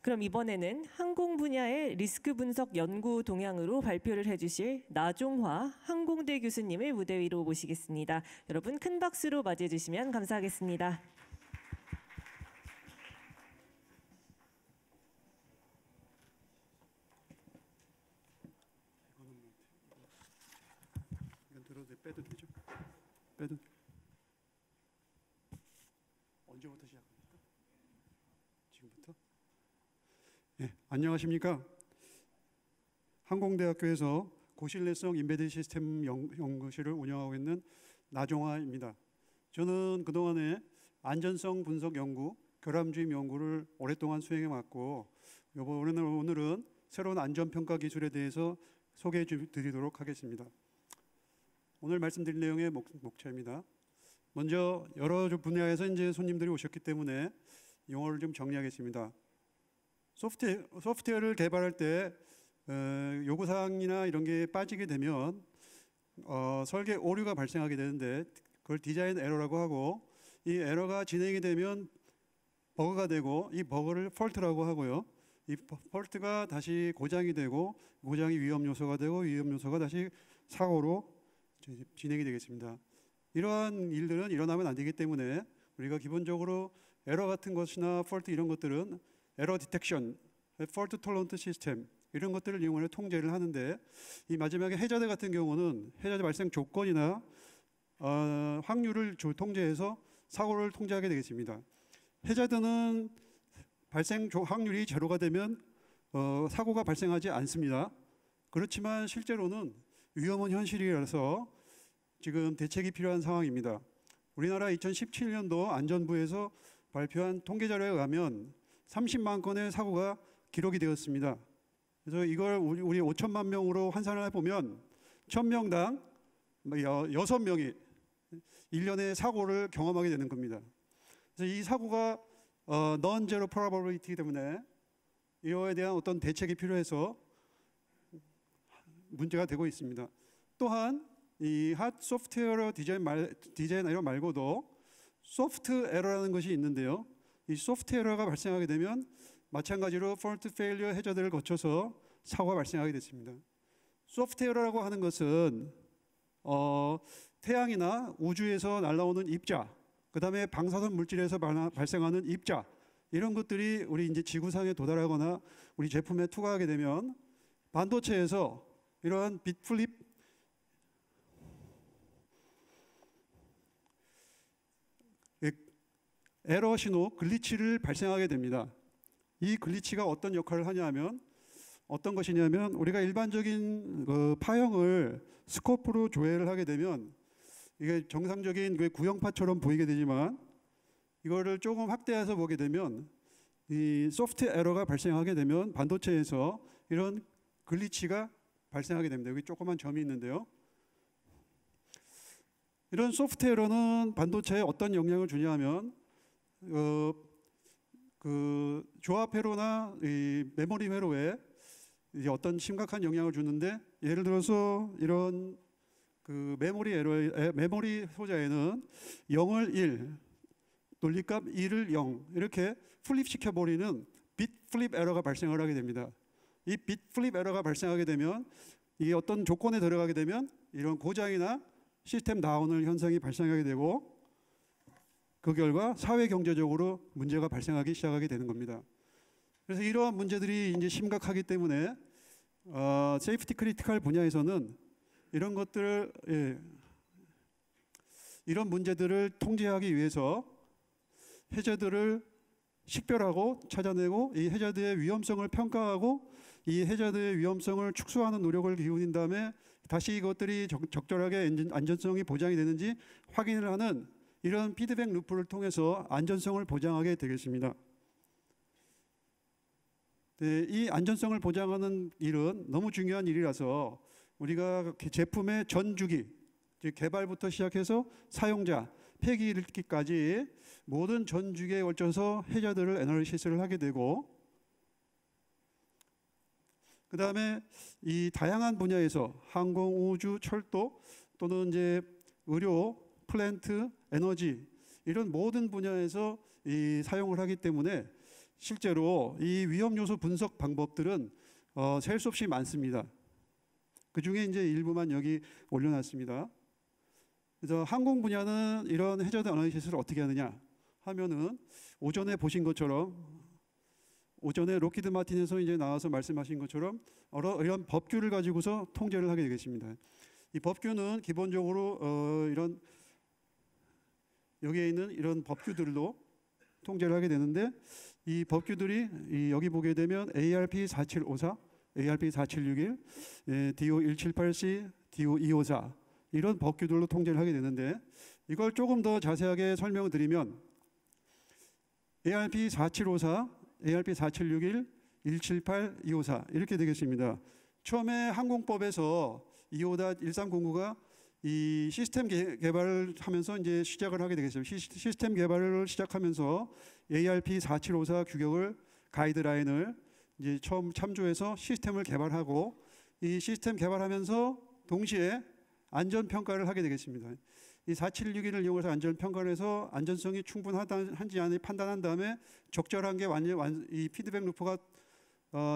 그럼 이번에는 항공 분야의 리스크 분석 연구 동향으로 발표를 해주실 나종화 항공대 교수님을 무대 위로 모시겠습니다. 여러분 큰 박수로 맞이해 주시면 감사하겠습니다. 이건 들어도 빼도 되죠? 빼도 언제부터 시작합니까? 지금부터? 네, 안녕하십니까? 항공대학교에서 고신뢰성 인베디드 시스템 연구실을 운영하고 있는 나종화입니다. 저는 그동안에 안전성 분석 연구, 결함주입 연구를 오랫동안 수행해 왔고 오늘은 새로운 안전평가 기술에 대해서 소개해 드리도록 하겠습니다. 오늘 말씀드릴 내용의 목차입니다. 먼저 여러 분야에서 이제 손님들이 오셨기 때문에 용어를 좀 정리하겠습니다. 소프트웨어를 개발할 때 요구사항이나 이런 게 빠지게 되면 설계 오류가 발생하게 되는데 그걸 디자인 에러라고 하고, 이 에러가 진행이 되면 버그가 되고 이 버그를 폴트라고 하고요. 이 폴트가 다시 고장이 되고 고장이 위험 요소가 되고 위험 요소가 다시 사고로 진행이 되겠습니다. 이러한 일들은 일어나면 안 되기 때문에 우리가 기본적으로 에러 같은 것이나 폴트 이런 것들은 에러 디텍션, 폴트 톨런트 시스템 이런 것들을 이용해 통제를 하는데, 이 마지막에 해저드 같은 경우는 해저드 발생 조건이나 확률을 통제해서 사고를 통제하게 되겠습니다. 해저드는 발생 확률이 제로가 되면 사고가 발생하지 않습니다. 그렇지만 실제로는 위험은 현실이라서 지금 대책이 필요한 상황입니다. 우리나라 2017년도 안전부에서 발표한 통계 자료에 의하면 30만 건의 사고가 기록이 되었습니다. 그래서 이걸 우리 5천만 명으로 환산을 해보면 1000명당 6명이 1년에 사고를 경험하게 되는 겁니다. 그래서 이 사고가 non-zero probability 때문에 이거에 대한 어떤 대책이 필요해서 문제가 되고 있습니다. 또한 이 핫 소프트웨어 디자인 에러 말고도 소프트 에러라는 것이 있는데요. 이 소프트 에러가 발생하게 되면 마찬가지로 폴트 페일리어 해저드를 거쳐서 사고가 발생하게 됐습니다. 소프트 에러라고 하는 것은 태양이나 우주에서 날아오는 입자, 그 다음에 방사선 물질에서 발생하는 입자, 이런 것들이 우리 이제 지구상에 도달하거나 우리 제품에 투과하게 되면 반도체에서 이러한 빛 플립 에러 신호, 글리치를 발생하게 됩니다. 이 글리치가 어떤 역할을 하냐면 어떤 것이냐면 우리가 일반적인 파형을 스코프로 조회를 하게 되면 이게 정상적인 구형파처럼 보이게 되지만 이거를 조금 확대해서 보게 되면 이 소프트 에러가 발생하게 되면 반도체에서 이런 글리치가 발생하게 됩니다. 여기 조그만 점이 있는데요. 이런 소프트 에러는 반도체에 어떤 영향을 주냐면 그 조합 회로나 이 메모리 회로에 이제 어떤 심각한 영향을 주는데, 예를 들어서 이런 그 메모리 소자에는 0을 1, 논리값 1을 0 이렇게 플립시켜 버리는 빗 플립 에러가 발생을 하게 됩니다. 이 빗 플립 에러가 발생하게 되면 이게 어떤 조건에 들어가게 되면 이런 고장이나 시스템 다운을 현상이 발생하게 되고, 그 결과 사회 경제적으로 문제가 발생하기 시작하게 되는 겁니다. 그래서 이러한 문제들이 이제 심각하기 때문에 세이프티 크리티컬 분야에서는 이런 것들을 이런 문제들을 통제하기 위해서 해저드를 식별하고 찾아내고 이 해저드의 위험성을 평가하고 이 해저드의 위험성을 축소하는 노력을 기울인 다음에 다시 이것들이 적절하게 안전성이 보장이 되는지 확인을 하는 이런 피드백 루프를 통해서 안전성을 보장하게 되겠습니다. 네, 이 안전성을 보장하는 일은 너무 중요한 일이라서 우리가 제품의 전 주기, 즉 개발부터 시작해서 사용자, 폐기일으키기까지 모든 전 주기에 걸쳐서 해저드를 애널리시스를 하게 되고, 그 다음에 이 다양한 분야에서 항공, 우주, 철도 또는 이제 의료, 플랜트, 에너지 이런 모든 분야에서 이 사용을 하기 때문에 실제로 이 위험 요소 분석 방법들은 셀 수 없이 많습니다. 그 중에 이제 일부만 여기 올려놨습니다. 그래서 항공 분야는 이런 해저드 어나리시스를 어떻게 하느냐 하면은 오전에 보신 것처럼 오전에 록히드 마틴에서 이제 나와서 말씀하신 것처럼 이런 법규를 가지고서 통제를 하게 되겠습니다. 이 법규는 기본적으로 이런 여기에 있는 이런 법규들로 통제를 하게 되는데 이 법규들이 여기 보게 되면 ARP 4754, ARP 4761, DO 178C, DO 254 이런 법규들로 통제를 하게 되는데 이걸 조금 더 자세하게 설명을 드리면 ARP 4754, ARP 4761, 178, 254 이렇게 되겠습니다. 처음에 항공법에서 254-1309가 이 시스템 개발을 하면서 이제 시작을 하게 되겠습니다. 시스템 개발을 시작하면서 ARP 4754 규격을 가이드라인을 이제 처음 참조해서 시스템을 개발하고 이 시스템 개발하면서 동시에 안전 평가를 하게 되겠습니다. 이 4761을 이용해서 안전 평가를 해서 안전성이 충분한지 아닌지 판단한 다음에 적절한 게 이 피드백 루프가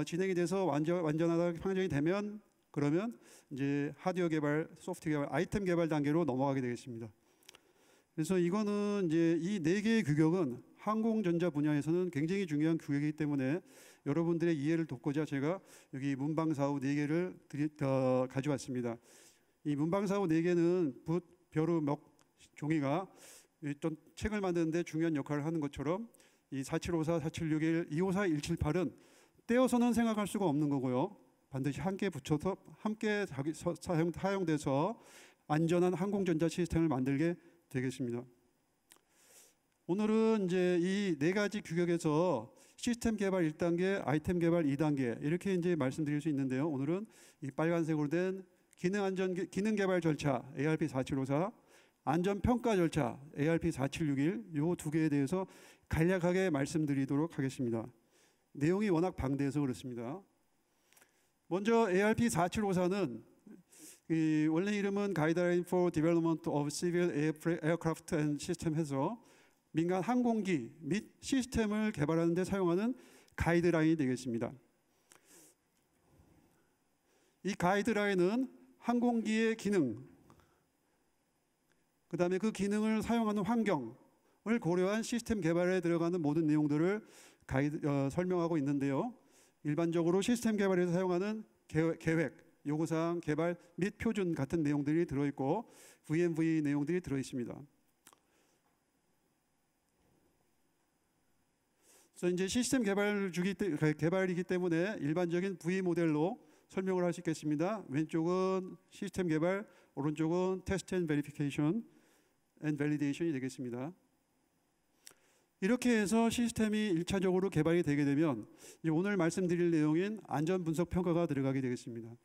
진행이 돼서 완전하다 판정이 되면 그러면 이제 하드웨어 개발, 소프트웨어 개발, 아이템 개발 단계로 넘어가게 되겠습니다. 그래서 이거는 이제 이 네 개의 규격은 항공전자 분야에서는 굉장히 중요한 규격이기 때문에 여러분들의 이해를 돕고자 제가 여기 문방사후 네 개를 가져왔습니다. 이 문방사후 네 개는 붓, 벼루, 목, 종이가 어떤 책을 만드는데 중요한 역할을 하는 것처럼 이 4754, 4761, 254, 178은 떼어서는 생각할 수가 없는 거고요. 반드시 함께 붙여서 함께 사용돼서 안전한 항공전자 시스템을 만들게 되겠습니다. 오늘은 이제 이 네 가지 규격에서 시스템 개발 1단계, 아이템 개발 2단계 이렇게 이제 말씀드릴 수 있는데요. 오늘은 이 빨간색으로 된 기능 개발 절차 ARP 4754, 안전 평가 절차 ARP 4761 요 두 개에 대해서 간략하게 말씀드리도록 하겠습니다. 내용이 워낙 방대해서 그렇습니다. 먼저 ARP 4754는 원래 이름은 Guideline for Development of Civil Aircraft and System 해서 민간 항공기 및 시스템을 개발하는 데 사용하는 가이드라인이 되겠습니다. 이 가이드라인은 항공기의 기능, 그 다음에 그 기능을 사용하는 환경을 고려한 시스템 개발에 들어가는 모든 내용들을 설명하고 있는데요. 일반적으로 시스템 개발에서 사용하는 계획, 요구사항, 개발 및 표준 같은 내용들이 들어있고 VMV 내용들이 들어있습니다. 그래서 이제 시스템 개발이기 때문에 일반적인 V 모델로 설명을 할 수 있겠습니다. 왼쪽은 시스템 개발, 오른쪽은 테스트 앤 베리피케이션 앤 밸리데이션이 되겠습니다. 이렇게 해서 시스템이 1차적으로 개발이 되게 되면 이제 오늘 말씀드릴 내용인 안전 분석 평가가 들어가게 되겠습니다.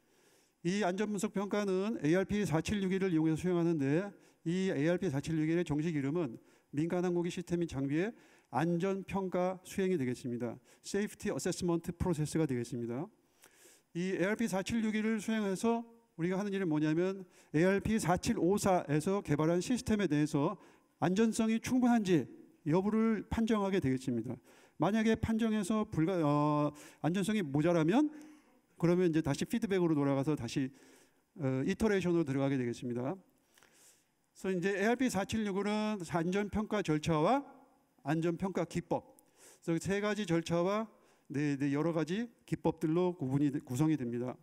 이 안전 분석 평가는 ARP 4761을 이용해서 수행하는데 이 ARP 4761의 정식 이름은 민간 항공기 시스템 및 장비의 안전 평가 수행이 되겠습니다. Safety Assessment Process가 되겠습니다. 이 ARP 4761을 수행해서 우리가 하는 일은 뭐냐면 ARP 4754에서 개발한 시스템에 대해서 안전성이 충분한지 여부를 판정하게 되겠습니다. 만약에 판정해서 안전성이 모자라면 그러면 이제 다시 피드백으로 돌아가서 다시 이터레이션으로 들어가게 되겠습니다. 그래서 이제 ARP 4765는 안전평가 절차와 안전평가 기법, 그래서 세 가지 절차와 여러 가지 기법들로 구성이 됩니다.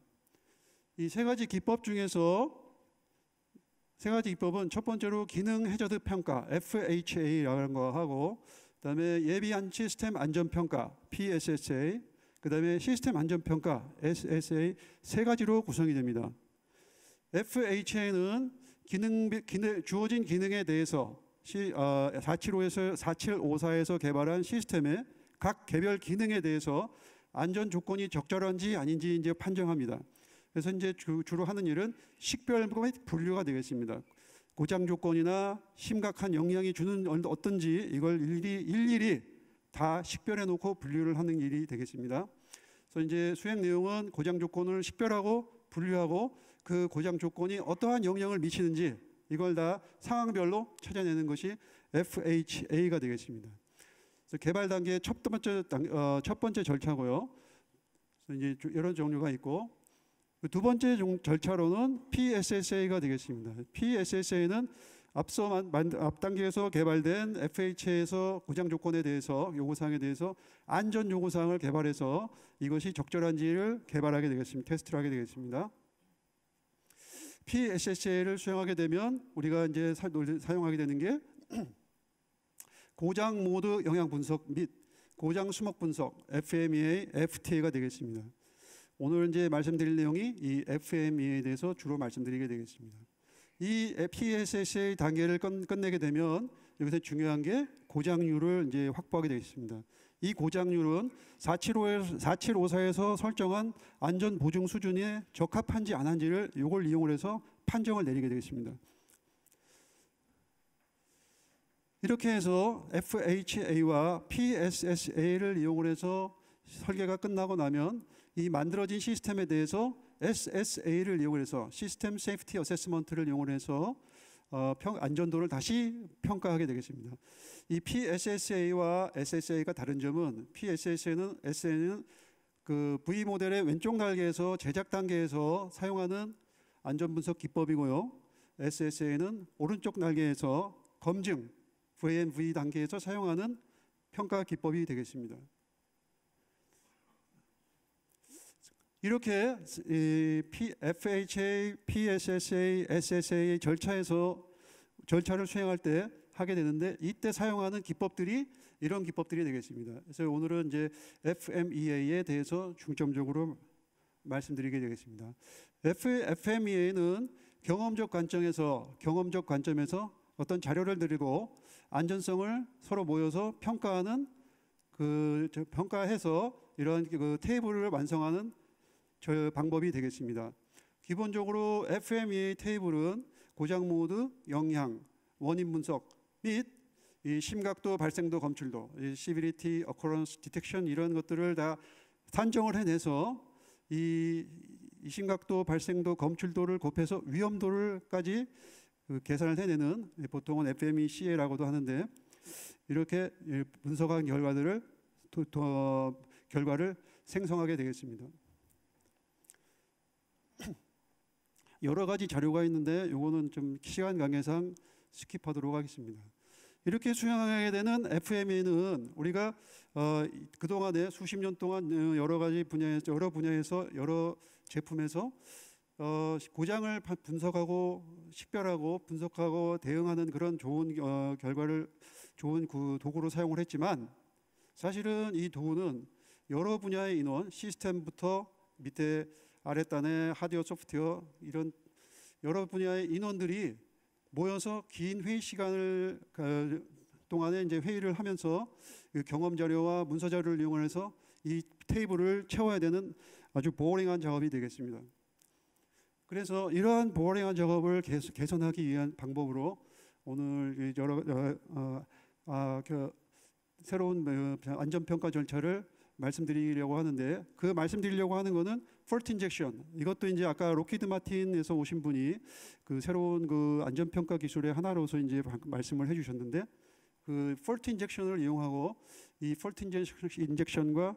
이 세 가지 기법 중에서 세 가지 기법은 첫 번째로 기능 해저드 평가 FHA라는 거 하고, 그다음에 예비한 시스템 안전 평가 PSSA, 그다음에 시스템 안전 평가 SSA 세 가지로 구성이 됩니다. FHA는 주어진 기능에 대해서 475에서 4754에서 개발한 시스템의 각 개별 기능에 대해서 안전 조건이 적절한지 아닌지 이제 판정합니다. 그래서 이제 주로 하는 일은 식별 및 분류가 되겠습니다. 고장 조건이나 심각한 영향이 주는 어떤지 이걸 일일이 다 식별해 놓고 분류를 하는 일이 되겠습니다. 그래서 이제 수행 내용은 고장 조건을 식별하고 분류하고 그 고장 조건이 어떠한 영향을 미치는지 이걸 다 상황별로 찾아내는 것이 FHA가 되겠습니다. 개발 단계의 첫 번째 절차고요. 그래서 이제 이런 종류가 있고, 두 번째 절차로는 PSSA가 되겠습니다. PSSA는 앞 단계에서 개발된 FHA에서 고장 조건에 대해서 요구사항에 대해서 안전 요구사항을 개발해서 이것이 적절한지를 개발하게 되겠습니다. 테스트를 하게 되겠습니다. PSSA를 수행하게 되면 우리가 이제 사용하게 되는 게 고장 모드 영향 분석 및 고장 수목 분석 FMEA, FTA가 되겠습니다. 오늘 이제 말씀드릴 내용이 이 FMEA에 대해서 주로 말씀드리게 되겠습니다. 이 PSSA 단계를 끝내게 되면 여기서 중요한 게 고장률을 이제 확보하게 되겠습니다. 이 고장률은 4754에서 설정한 안전 보증 수준에 적합한지 안 한지를 이걸 이용을 해서 판정을 내리게 되겠습니다. 이렇게 해서 FHA와 PSSA를 이용을 해서 설계가 끝나고 나면 이 만들어진 시스템에 대해서 SSA를 이용해서 시스템 세이프티 어세스먼트를 이용해서 안전도를 다시 평가하게 되겠습니다. 이 PSSA와 SSA가 다른 점은 SSA는 그 V 모델의 왼쪽 날개에서 제작 단계에서 사용하는 안전 분석 기법이고요. SSA는 오른쪽 날개에서 검증 V&V 단계에서 사용하는 평가 기법이 되겠습니다. 이렇게 FHA, PSSA, SSA 절차를 수행할 때 하게 되는데 이때 사용하는 기법들이 이런 기법들이 되겠습니다. 그래서 오늘은 이제 FMEA에 대해서 중점적으로 말씀드리게 되겠습니다. FMEA는 경험적 관점에서 어떤 자료를 드리고 안전성을 서로 모여서 평가해서 이런 그 테이블을 완성하는 방법이 되겠습니다. 기본적으로 FMEA 테이블은 고장 모드, 영향, 원인 분석 및 이 심각도, 발생도, 검출도, Severity, Occurrence, Detection 이런 것들을 다 산정을 해내서 이 심각도, 발생도, 검출도를 곱해서 위험도를까지 계산을 해내는 보통은 FMECA라고도 하는데 이렇게 분석한 결과를 생성하게 되겠습니다. 여러 가지 자료가 있는데 이거는 좀 시간 관계상 스킵하도록 하겠습니다. 이렇게 수행하게 되는 FMEA는 우리가 그동안에 수십 년 동안 여러 분야에서 여러 제품에서 고장을 분석하고 대응하는 그런 좋은 좋은 그 도구로 사용을 했지만 사실은 이 도구는 여러 분야의 인원, 시스템부터 밑에 아랫단에 하드웨어, 소프트웨어 이런 여러 분야의 인원들이 모여서 긴 회의 시간을 동안에 이제 회의를 하면서 경험 자료와 문서 자료를 이용해서 이 테이블을 채워야 되는 아주 보링한 작업이 되겠습니다. 그래서 이러한 보링한 작업을 개선하기 위한 방법으로 오늘 새로운 안전평가 절차를 말씀드리려고 하는데 말씀드리려고 하는 거는 폴트 인젝션 이것도 이제 아까 록히드 마틴에서 오신 분이 그 새로운 그 안전평가 기술의 하나로서 이제 말씀을 해주셨는데 그 폴트 인젝션을 이용하고 이 폴트 인젝션과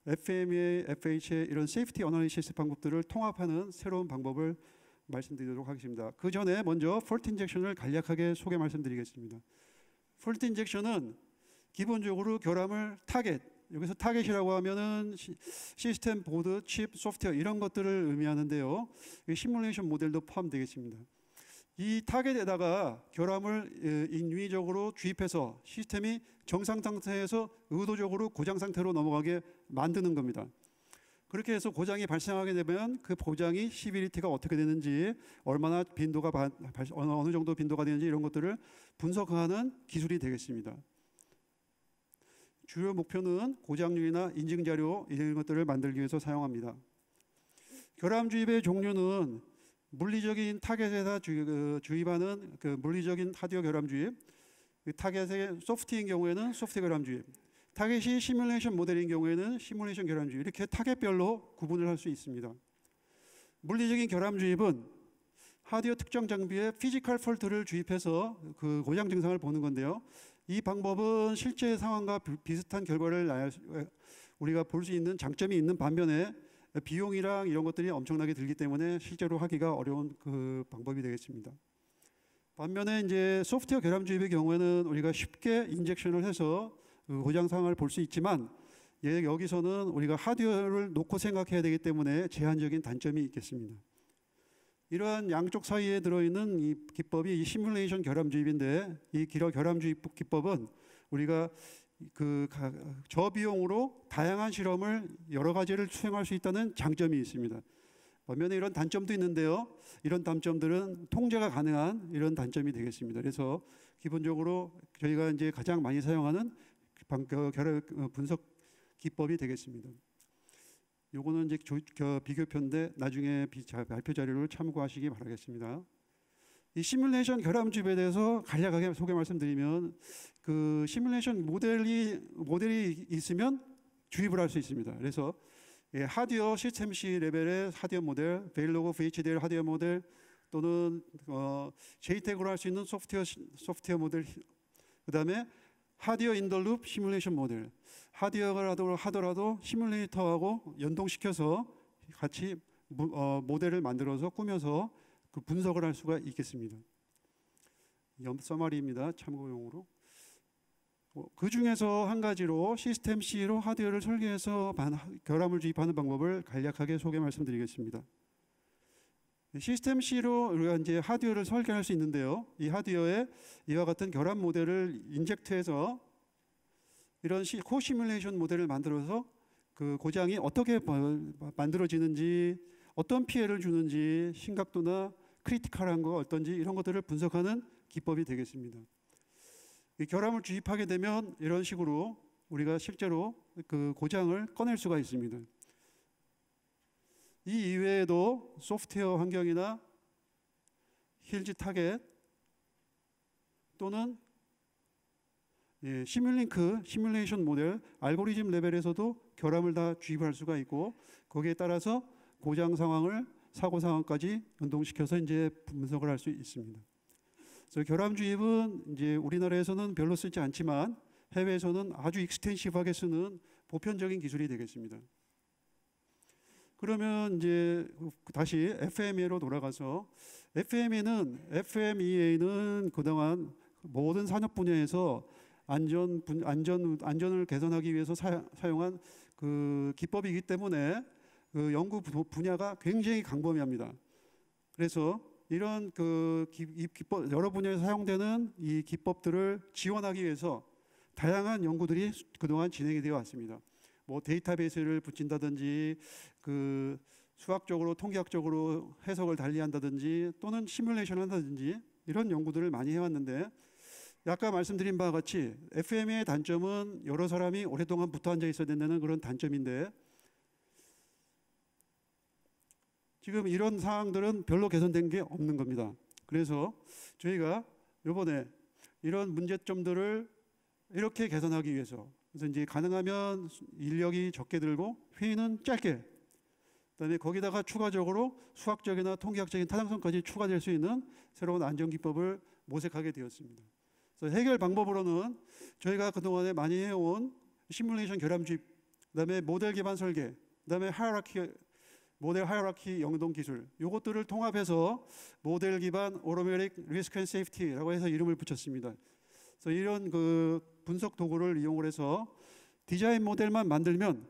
FMEA, FHA 이런 세이프티 어널리시스 방법들을 통합하는 새로운 방법을 말씀드리도록 하겠습니다. 그 전에 먼저 폴트 인젝션을 간략하게 소개 말씀드리겠습니다. 폴트 인젝션은 기본적으로 결함을 여기서 타겟이라고 하면은 시스템, 보드, 칩, 소프트웨어 이런 것들을 의미하는데요. 시뮬레이션 모델도 포함되겠습니다. 이 타겟에다가 결함을 인위적으로 주입해서 시스템이 정상 상태에서 의도적으로 고장 상태로 넘어가게 만드는 겁니다. 그렇게 해서 고장이 발생하게 되면 그 고장이 시비리티가 어떻게 되는지 얼마나 어느 정도 빈도가 되는지 이런 것들을 분석하는 기술이 되겠습니다. 주요 목표는 고장률이나 인증자료 이런 것들을 만들기 위해서 사용합니다. 결함 주입의 종류는 물리적인 타겟에다 주입하는 그 물리적인 하드웨어 결함 주입, 타겟의 소프트인 경우에는 소프트 결함 주입, 타겟이 시뮬레이션 모델인 경우에는 시뮬레이션 결함 주입 이렇게 타겟별로 구분을 할 수 있습니다. 물리적인 결함 주입은 하드웨어 특정 장비에 피지컬 폴트를 주입해서 그 고장 증상을 보는 건데요. 이 방법은 실제 상황과 비슷한 결과를 우리가 볼 수 있는 장점이 있는 반면에 비용이랑 이런 것들이 엄청나게 들기 때문에 실제로 하기가 어려운 그 방법이 되겠습니다. 반면에 이제 소프트웨어 결함 주입의 경우에는 우리가 쉽게 인젝션을 해서 그 고장 상황을 볼 수 있지만 여기서는 우리가 하드웨어를 놓고 생각해야 되기 때문에 제한적인 단점이 있겠습니다. 이러한 양쪽 사이에 들어있는 이 기법이 이 시뮬레이션 결함 주입인데 이 결함 주입 기법은 우리가 그 저비용으로 다양한 실험을 여러 가지를 수행할 수 있다는 장점이 있습니다. 반면에 이런 단점도 있는데요. 이런 단점들은 통제가 가능한 이런 단점이 되겠습니다. 그래서 기본적으로 저희가 이제 가장 많이 사용하는 분석 기법이 되겠습니다. 요거는 이제 비교표인데 나중에 발표 자료를 참고하시기 바라겠습니다. 이 시뮬레이션 결함 주입에 대해서 간략하게 소개 말씀드리면 그 시뮬레이션 모델이 있으면 주입을 할 수 있습니다. 그래서 하드웨어 시스템 C 레벨의 하드웨어 모델, 베일로그 VHDL 하드웨어 모델 또는 JTAG으로 할 수 있는 소프트웨어 모델, 그다음에 하드웨어 인더룹 시뮬레이션 모델, 하드웨어를 하더라도 시뮬레이터하고 연동시켜서 같이 모델을 만들어서 꾸며서 그 분석을 할 수가 있겠습니다. 서마리입니다. 참고용으로. 그 중에서 한 가지로 시스템 C로 하드웨어를 설계해서 결함을 주입하는 방법을 간략하게 소개 말씀드리겠습니다. 시스템 C로 우리가 이제 하드웨어를 설계할 수 있는데요. 이 하드웨어에 이와 같은 결함 모델을 인젝트해서 이런 코 시뮬레이션 모델을 만들어서 그 고장이 어떻게 만들어지는지, 어떤 피해를 주는지, 심각도나 크리티컬한 거 어떤지 이런 것들을 분석하는 기법이 되겠습니다. 이 결함을 주입하게 되면 이런 식으로 우리가 실제로 그 고장을 꺼낼 수가 있습니다. 이 이외에도 소프트웨어 환경이나 힐즈 타겟 또는 시뮬링크, 시뮬레이션 모델, 알고리즘 레벨에서도 결함을 다 주입할 수가 있고 거기에 따라서 고장 상황을 사고 상황까지 연동시켜서 이제 분석을 할 수 있습니다. 그래서 결함 주입은 이제 우리나라에서는 별로 쓰지 않지만 해외에서는 아주 익스텐시브하게 쓰는 보편적인 기술이 되겠습니다. 그러면 이제 다시 FMEA로 돌아가서 FMEA는 그동안 모든 산업 분야에서 안전을 개선하기 위해서 사용한 그 기법이기 때문에 그 연구 분야가 굉장히 광범위합니다. 그래서 이런 기법, 여러 분야에서 사용되는 이 기법들을 지원하기 위해서 다양한 연구들이 그동안 진행이 되어 왔습니다. 뭐 데이터베이스를 붙인다든지 그 수학적으로 통계학적으로 해석을 달리한다든지 또는 시뮬레이션을 한다든지 이런 연구들을 많이 해왔는데 아까 말씀드린 바와 같이 FMEA의 단점은 여러 사람이 오랫동안 붙어 앉아 있어야 된다는 그런 단점인데 지금 이런 사항들은 별로 개선된 게 없는 겁니다. 그래서 저희가 이번에 이런 문제점들을 이렇게 개선하기 위해서 그래서 이제 가능하면 인력이 적게 들고 회의는 짧게 그다음에 거기다가 추가적으로 수학적이나 통계학적인 타당성까지 추가될 수 있는 새로운 안전기법을 모색하게 되었습니다. 그래서 해결 방법으로는 저희가 그동안에 많이 해온 시뮬레이션 결함 주입, 그다음에 모델 기반 설계, 그다음에 모델 하이라키 연동 기술 이것들을 통합해서 모델 기반 오토매틱 리스크 앤 세이프티라고 해서 이름을 붙였습니다. 그래서 이런 그 분석 도구를 이용을 해서 디자인 모델만 만들면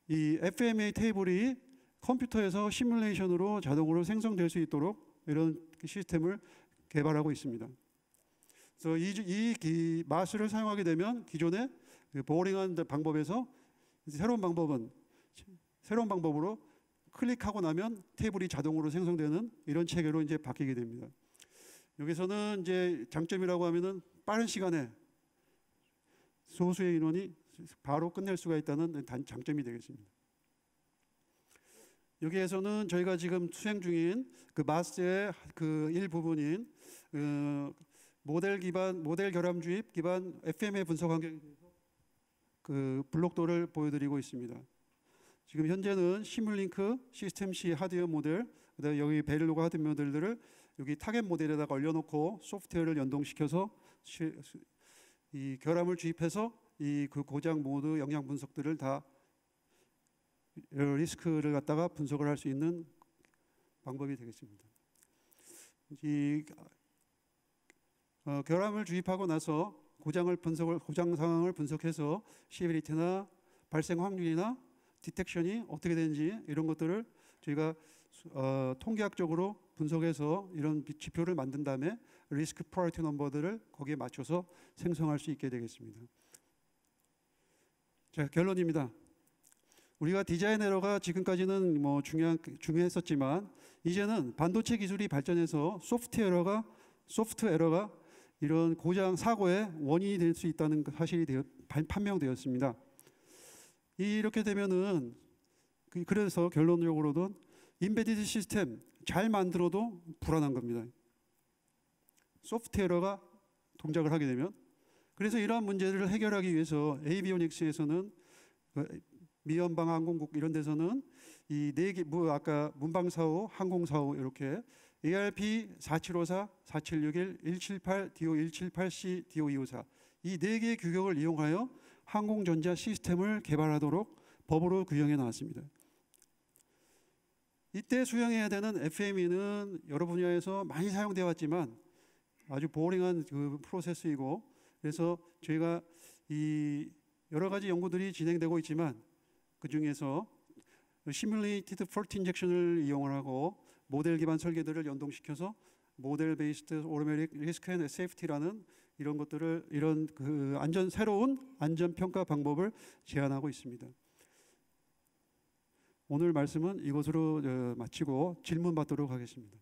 이 FMEA 테이블이 컴퓨터에서 시뮬레이션으로 자동으로 생성될 수 있도록 이런 시스템을 개발하고 있습니다. 그래서 이 마술을 사용하게 되면 기존의 보어링한 방법에서 새로운 방법으로 클릭하고 나면 테이블이 자동으로 생성되는 이런 체계로 이제 바뀌게 됩니다. 여기서는 이제 장점이라고 하면은 빠른 시간에 소수의 인원이 바로 끝낼 수가 있다는 장점이 되겠습니다. 여기에서는 저희가 지금 수행 중인 그 마스의 그 일부분인 모델 결함 주입 기반 FMEA 분석 환경에 대해서 그 블록도를 보여드리고 있습니다. 지금 현재는 시뮬링크, 시스템 C 하드웨어 모델, 그다음에 여기 베일로그 하드웨어 모델들을 여기 타겟 모델에다가 올려놓고 소프트웨어를 연동시켜서 이 결함을 주입해서 이 그 고장 모드 영향 분석들을 다 리스크를 갖다가 분석을 할 수 있는 방법이 되겠습니다. 이 결함을 주입하고 나서 고장 상황을 분석해서 시비리티나 발생 확률이나 디텍션이 어떻게 되는지 이런 것들을 저희가 통계학적으로 분석해서 이런 지표를 만든 다음에 리스크 프라이어티 넘버들을 거기에 맞춰서 생성할 수 있게 되겠습니다. 자, 결론입니다. 우리가 디자인 에러가 지금까지는 뭐 중요했었지만 이제는 반도체 기술이 발전해서 소프트 에러가 이런 고장 사고의 원인이 될 수 있다는 사실이 판명되었습니다. 이렇게 되면은 그래서 결론적으로는 인베디드 시스템 잘 만들어도 불안한 겁니다. 소프트 에러가 동작을 하게 되면. 그래서 이러한 문제를 해결하기 위해서 에이비오닉스에서는 미연방 항공국 이런 데서는 이 네 개 아까 문방사호, 항공사호 이렇게 ARP 4754, 4761, 178, DO178C, DO254 이 네 개의 규격을 이용하여 항공전자 시스템을 개발하도록 법으로 규정해 나왔습니다. 이때 수행해야 되는 FME는 여러 분야에서 많이 사용되어 왔지만 아주 보링한 그 프로세스이고 그래서 저희가 이 여러 가지 연구들이 진행되고 있지만 그 중에서 시뮬레이티드 폴트 인젝션을 이용을 하고 모델 기반 설계들을 연동시켜서 모델 베이스드 오토매틱 리스크 앤 세이프티라는 이런 것들을 이런 그 새로운 안전 평가 방법을 제안하고 있습니다. 오늘 말씀은 이것으로 마치고 질문 받도록 하겠습니다.